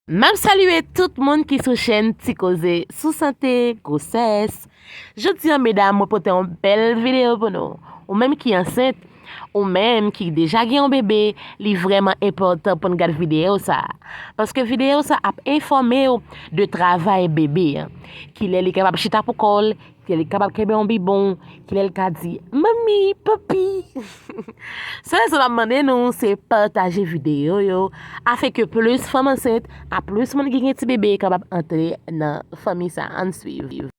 Même saluer tout le monde qui sur chaîne Ti Causer sous santé, grossesse. Je dis à mesdames, moi porter une belle vidéo pour nous. Ou même qui est enceinte, ou même qui déjà a un bébé, c'est vraiment important pour nous regarder vidéo ça. Parce que vidéo ça a informé de travail bébé. Qu'il est capable de chita pour col, qu'il est capable de faire un bibon, qu'il est capable de dire mami, papi. Ça va demander nous c'est partager vidéo yo afin que plus femmes enceintes, à plus monde qui a un petit bébé capable d'entrer dans la famille ça en suivre.